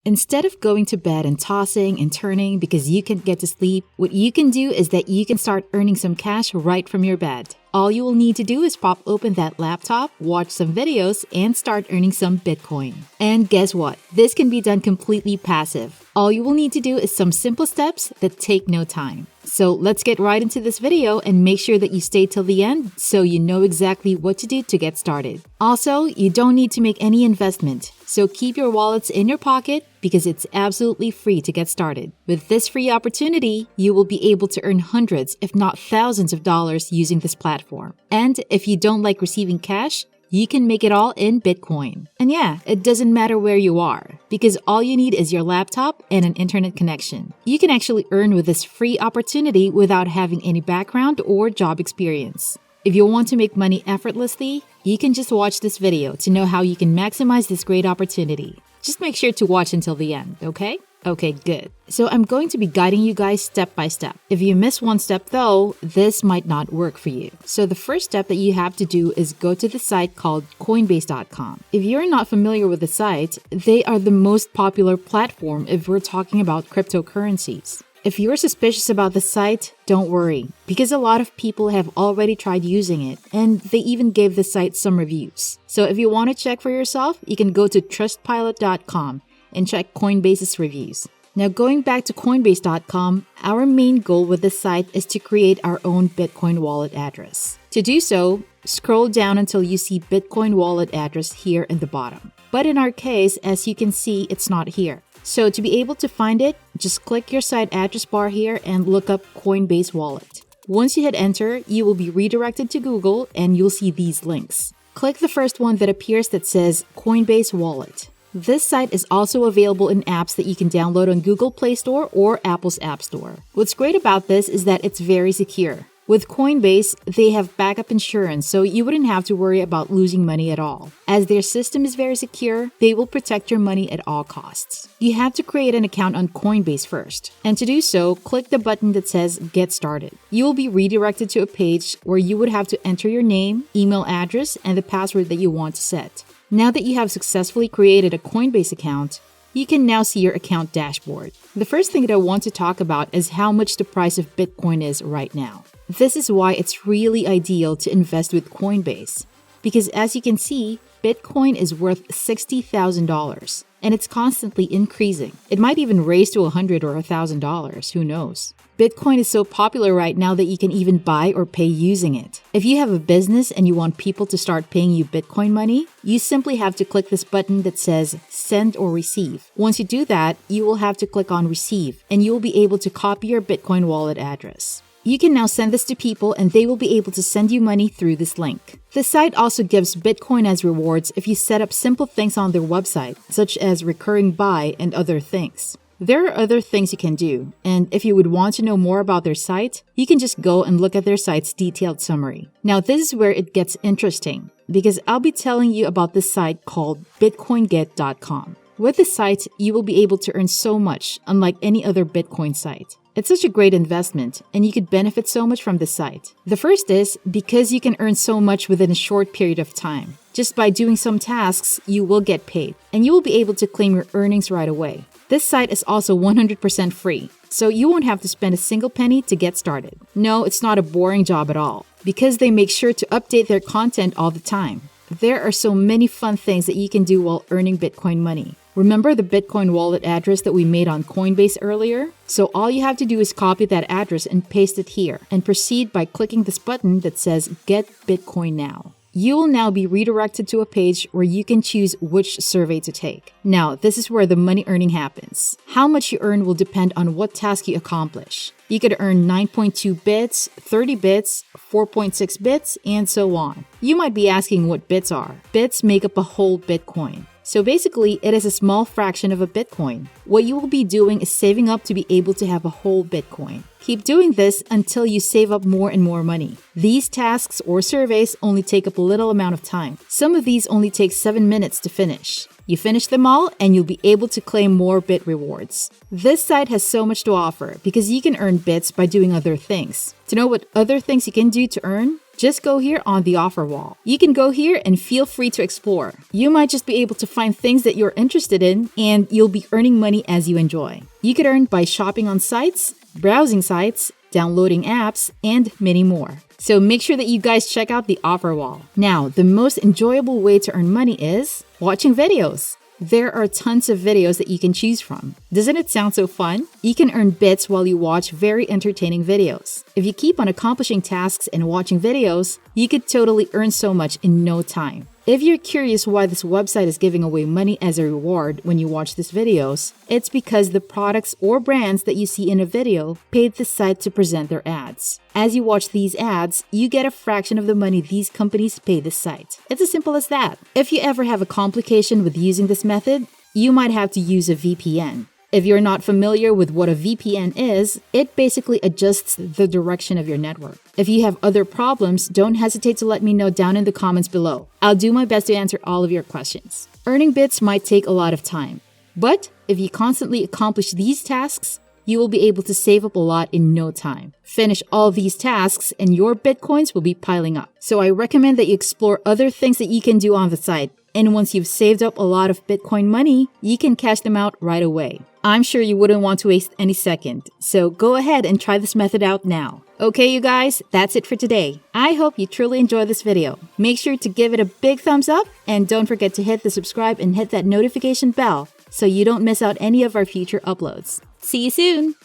Instead of going to bed and tossing and turning because you can't get to sleep, what you can do is that you can start earning some cash right from your bed. All you will need to do is pop open that laptop, watch some videos, and start earning some Bitcoin. And guess what? This can be done completely passive. All you will need to do is some simple steps that take no time. So let's get right into this video and make sure that you stay till the end so you know exactly what to do to get started. Also, you don't need to make any investment, so keep your wallets in your pocket because it's absolutely free to get started. With this free opportunity, you will be able to earn hundreds, if not thousands of dollars using this platform. And if you don't like receiving cash, you can make it all in Bitcoin. And yeah, it doesn't matter where you are, because all you need is your laptop and an internet connection. You can actually earn with this free opportunity without having any background or job experience. If you want to make money effortlessly, you can just watch this video to know how you can maximize this great opportunity. Just make sure to watch until the end, okay? Okay, good. So I'm going to be guiding you guys step by step. If you miss one step though, this might not work for you. So the first step that you have to do is go to the site called Coinbase.com. If you're not familiar with the site, they are the most popular platform if we're talking about cryptocurrencies. If you're suspicious about the site, don't worry, because a lot of people have already tried using it, and they even gave the site some reviews. So if you want to check for yourself, you can go to trustpilot.com and check Coinbase's reviews. Now going back to Coinbase.com, our main goal with this site is to create our own Bitcoin wallet address. To do so, scroll down until you see Bitcoin wallet address here in the bottom. But in our case, as you can see, it's not here. So to be able to find it, just click your site address bar here and look up Coinbase wallet. Once you hit enter, you will be redirected to Google and you'll see these links. Click the first one that appears that says Coinbase wallet. This site is also available in apps that you can download on Google Play Store or Apple's App Store. What's great about this is that it's very secure. With Coinbase, they have backup insurance, so you wouldn't have to worry about losing money at all. As their system is very secure, they will protect your money at all costs. You have to create an account on Coinbase first. And to do so, click the button that says Get Started. You will be redirected to a page where you would have to enter your name, email address, and the password that you want to set. Now that you have successfully created a Coinbase account, you can now see your account dashboard. The first thing that I want to talk about is how much the price of Bitcoin is right now. This is why it's really ideal to invest with Coinbase. Because as you can see, Bitcoin is worth $60,000 and it's constantly increasing. It might even raise to $100 or $1,000, who knows? Bitcoin is so popular right now that you can even buy or pay using it. If you have a business and you want people to start paying you Bitcoin money, you simply have to click this button that says Send or Receive. Once you do that, you will have to click on Receive and you will be able to copy your Bitcoin wallet address. You can now send this to people and they will be able to send you money through this link. The site also gives Bitcoin as rewards if you set up simple things on their website, such as recurring buy and other things. There are other things you can do, and if you would want to know more about their site, you can just go and look at their site's detailed summary. Now this is where it gets interesting, because I'll be telling you about this site called Bitcoingit.com. With this site, you will be able to earn so much, unlike any other Bitcoin site. It's such a great investment, and you could benefit so much from this site. The first is because you can earn so much within a short period of time. Just by doing some tasks, you will get paid, and you will be able to claim your earnings right away. This site is also 100% free, so you won't have to spend a single penny to get started. No, it's not a boring job at all, because they make sure to update their content all the time. There are so many fun things that you can do while earning Bitcoin money. Remember the Bitcoin wallet address that we made on Coinbase earlier? So all you have to do is copy that address and paste it here, and proceed by clicking this button that says Get Bitcoin Now. You will now be redirected to a page where you can choose which survey to take. Now, this is where the money earning happens. How much you earn will depend on what task you accomplish. You could earn 9.2 bits, 30 bits, 4.6 bits, and so on. You might be asking what bits are. Bits make up a whole Bitcoin. So basically, it is a small fraction of a Bitcoin. What you will be doing is saving up to be able to have a whole Bitcoin. Keep doing this until you save up more and more money. These tasks or surveys only take up a little amount of time. Some of these only take 7 minutes to finish. You finish them all and you'll be able to claim more bit rewards. This site has so much to offer because you can earn bits by doing other things. To know what other things you can do to earn, Just go here on the offer wall. You can go here and feel free to explore. You might just be able to find things that you're interested in, and you'll be earning money as you enjoy. You could earn by shopping on sites, browsing sites, downloading apps, and many more. So make sure that you guys check out the offer wall. Now, the most enjoyable way to earn money is watching videos. There are tons of videos that you can choose from. Doesn't it sound so fun? You can earn bits while you watch very entertaining videos. If you keep on accomplishing tasks and watching videos, you could totally earn so much in no time. If you're curious why this website is giving away money as a reward when you watch these videos, it's because the products or brands that you see in a video paid the site to present their ads. As you watch these ads, you get a fraction of the money these companies pay the site. It's as simple as that. If you ever have a complication with using this method, you might have to use a VPN. If you're not familiar with what a VPN is, it basically adjusts the direction of your network. If you have other problems, don't hesitate to let me know down in the comments below. I'll do my best to answer all of your questions. Earning bits might take a lot of time, but if you constantly accomplish these tasks, you will be able to save up a lot in no time. Finish all these tasks and your Bitcoins will be piling up. So I recommend that you explore other things that you can do on the site. And once you've saved up a lot of Bitcoin money, you can cash them out right away. I'm sure you wouldn't want to waste any second, so go ahead and try this method out now. Okay, you guys, that's it for today. I hope you truly enjoyed this video. Make sure to give it a big thumbs up, and don't forget to hit the subscribe and hit that notification bell so you don't miss out any of our future uploads. See you soon!